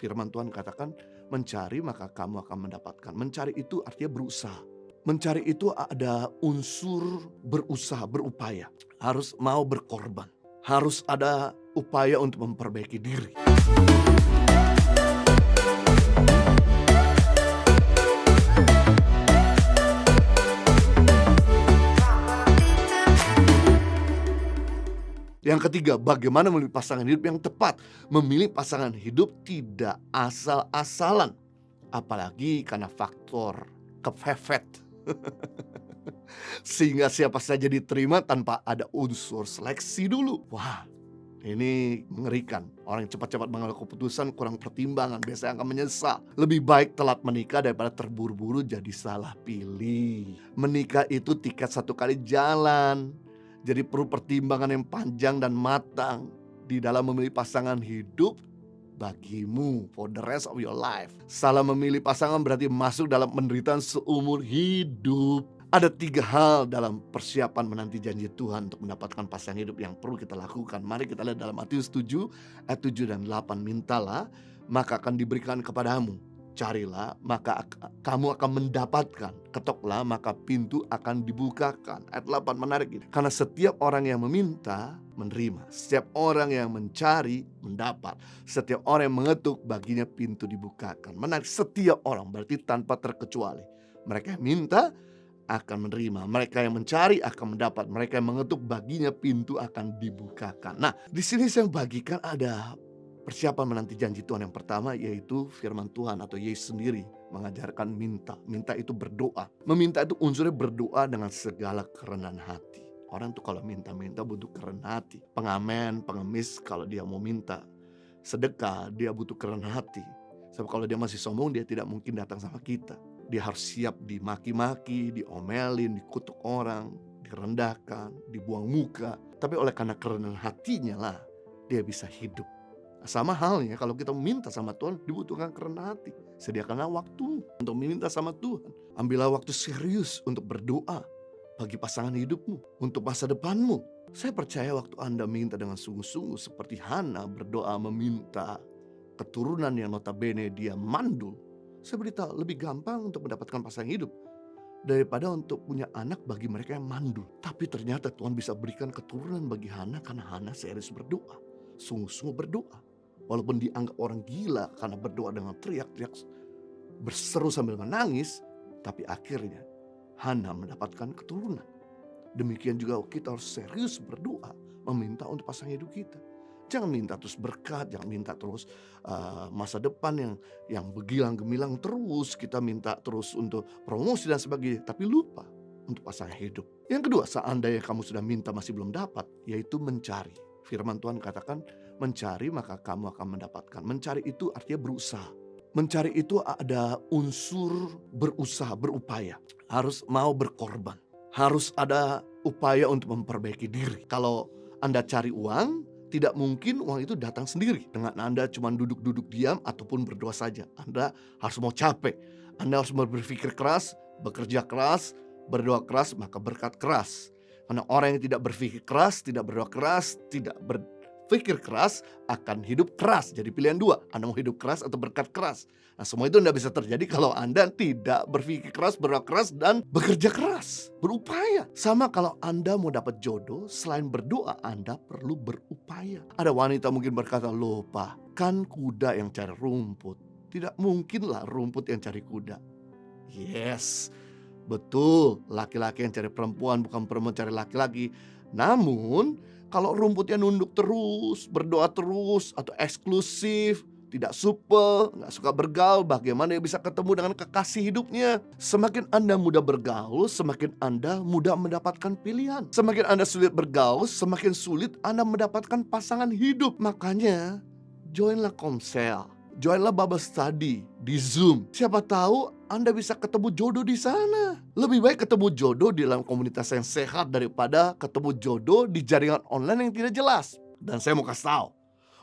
Firman Tuhan katakan, mencari maka kamu akan mendapatkan. Mencari itu artinya berusaha. Mencari itu ada unsur berusaha, berupaya. Harus mau berkorban. Harus ada upaya untuk memperbaiki diri. Yang ketiga, bagaimana memilih pasangan hidup yang tepat. Memilih pasangan hidup tidak asal-asalan. Apalagi karena faktor kepepet. Sehingga siapa saja diterima tanpa ada unsur seleksi dulu. Wah, ini mengerikan. Orang yang cepat-cepat mengambil keputusan kurang pertimbangan biasanya akan menyesal. Lebih baik telat menikah daripada terburu-buru jadi salah pilih. Menikah itu tiket satu kali jalan. Jadi perlu pertimbangan yang panjang dan matang di dalam memilih pasangan hidup bagimu for the rest of your life. Salah memilih pasangan berarti masuk dalam penderitaan seumur hidup. Ada 3 hal dalam persiapan menanti janji Tuhan untuk mendapatkan pasangan hidup yang perlu kita lakukan. Mari kita lihat dalam Matius 7 ayat 7 dan 8. Mintalah maka akan diberikan kepadamu. Carilah maka kamu akan mendapatkan. Ketoklah maka pintu akan dibukakan. Ayat 8 menarik ini. Karena setiap orang yang meminta menerima. Setiap orang yang mencari mendapat. Setiap orang yang mengetuk baginya pintu dibukakan. Menarik, setiap orang berarti tanpa terkecuali. Mereka yang minta akan menerima. Mereka yang mencari akan mendapat. Mereka yang mengetuk baginya pintu akan dibukakan. Nah, di sini saya bagikan ada persiapan menanti janji Tuhan. Yang pertama yaitu firman Tuhan atau Yesus sendiri mengajarkan minta. Minta itu berdoa. Meminta itu unsurnya berdoa dengan segala kerendahan hati. Orang tuh kalau minta-minta butuh kerendahan hati. Pengamen, pengemis kalau dia mau minta sedekah dia butuh kerendahan hati. Sebab kalau dia masih sombong dia tidak mungkin datang sama kita. Dia harus siap dimaki-maki, diomelin, dikutuk orang, direndahkan, dibuang muka. Tapi oleh karena kerendahan hatinya lah dia bisa hidup. Sama halnya kalau kita meminta sama Tuhan dibutuhkan kerendahan hati. Sediakanlah waktu untuk meminta sama Tuhan. Ambillah waktu serius untuk berdoa bagi pasangan hidupmu, untuk masa depanmu. Saya percaya waktu Anda minta dengan sungguh-sungguh seperti Hana berdoa meminta keturunan yang notabene dia mandul. Saya beritahu lebih gampang untuk mendapatkan pasangan hidup daripada untuk punya anak bagi mereka yang mandul. Tapi ternyata Tuhan bisa berikan keturunan bagi Hana karena Hana serius berdoa. Sungguh-sungguh berdoa. Walaupun dianggap orang gila karena berdoa dengan teriak-teriak, berseru sambil menangis, tapi akhirnya Hana mendapatkan keturunan. Demikian juga kita harus serius berdoa, meminta untuk pasangan hidup kita. Jangan minta terus berkat, jangan minta terus masa depan yang begilang gemilang terus. Kita minta terus untuk promosi dan sebagainya, tapi lupa untuk pasangan hidup. Yang kedua, seandainya kamu sudah minta masih belum dapat, yaitu mencari. Firman Tuhan katakan, mencari maka kamu akan mendapatkan. Mencari itu artinya berusaha. Mencari itu ada unsur berusaha, berupaya. Harus mau berkorban. Harus ada upaya untuk memperbaiki diri. Kalau Anda cari uang, tidak mungkin uang itu datang sendiri. Dengan Anda cuma duduk-duduk diam ataupun berdoa saja. Anda harus mau capek. Anda harus berpikir keras, bekerja keras, berdoa keras, maka berkat keras. Karena orang yang tidak berpikir keras, tidak berdoa keras, tidak berpikir keras akan hidup keras. Jadi pilihan 2, Anda mau hidup keras atau berkat keras. Nah, semua itu tidak bisa terjadi kalau Anda tidak berpikir keras, berdoa keras, dan bekerja keras, berupaya. Sama kalau Anda mau dapat jodoh, selain berdoa Anda perlu berupaya. Ada wanita mungkin berkata, loh Pak, kan kuda yang cari rumput. Tidak mungkinlah rumput yang cari kuda. Yes, betul, laki-laki yang cari perempuan, bukan perempuan cari laki-laki. Namun kalau rumputnya nunduk terus, berdoa terus, atau eksklusif, tidak supel, gak suka bergaul, bagaimana dia bisa ketemu dengan kekasih hidupnya? Semakin Anda mudah bergaul, semakin Anda mudah mendapatkan pilihan. Semakin Anda sulit bergaul, semakin sulit Anda mendapatkan pasangan hidup. Makanya joinlah Komsel, joinlah Bible Study di Zoom. Siapa tahu Anda bisa ketemu jodoh di sana. Lebih baik ketemu jodoh di dalam komunitas yang sehat daripada ketemu jodoh di jaringan online yang tidak jelas. Dan saya mau kasih tahu,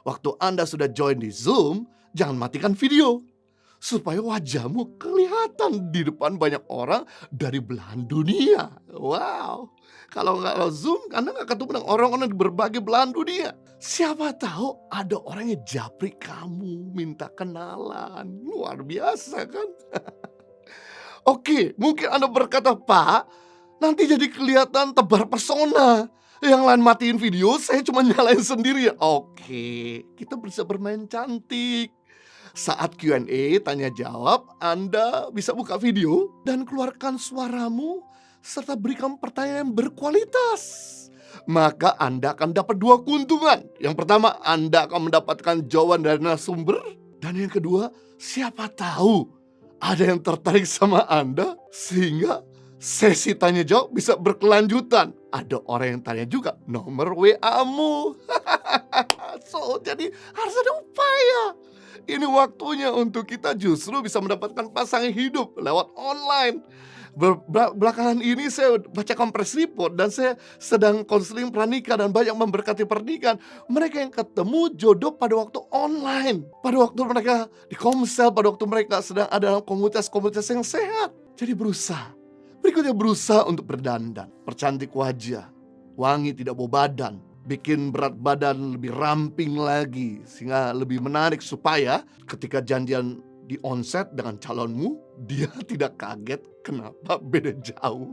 waktu Anda sudah join di Zoom, jangan matikan video. supaya wajahmu kelihatan di depan banyak orang dari belahan dunia. Wow, kalau Zoom Anda nggak ketemu dengan orang-orang di berbagai belahan dunia. Siapa tahu ada orang yang japri kamu, minta kenalan. Luar biasa kan? Oke, mungkin Anda berkata, "Pak, nanti jadi kelihatan tebar pesona. Yang lain matiin video, saya cuma nyalain sendiri." Oke, kita bisa bermain cantik. Saat Q&A tanya jawab, Anda bisa buka video dan keluarkan suaramu serta berikan pertanyaan yang berkualitas. Maka Anda akan dapat 2 keuntungan. Yang pertama, Anda akan mendapatkan jawaban dari narasumber. Dan yang kedua, siapa tahu ada yang tertarik sama Anda sehingga sesi tanya jawab bisa berkelanjutan. Ada orang yang tanya juga nomor WA-mu. Jadi harus ada upaya. Ini waktunya untuk kita justru bisa mendapatkan pasangan hidup lewat online. Belakangan ini saya baca kompres report dan saya sedang konseling pranikah dan banyak memberkati pernikahan. Mereka yang ketemu jodoh pada waktu online, pada waktu mereka di komsel, pada waktu mereka sedang ada dalam komunitas-komunitas yang sehat. Jadi berusaha. Berikutnya berusaha untuk berdandan, percantik wajah, wangi tidak bau badan, bikin berat badan lebih ramping lagi sehingga lebih menarik supaya ketika janjian di onset dengan calonmu, dia tidak kaget kenapa beda jauh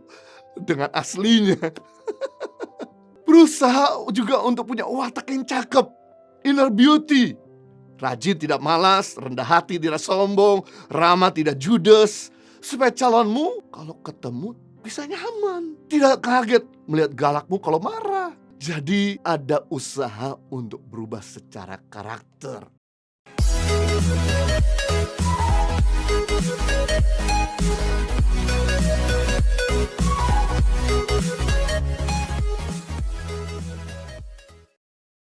dengan aslinya. Berusaha juga untuk punya watak yang cakep, inner beauty. Rajin tidak malas, rendah hati tidak sombong, ramah tidak judes. Supaya calonmu kalau ketemu bisa nyaman, tidak kaget melihat galakmu kalau marah. Jadi ada usaha untuk berubah secara karakter.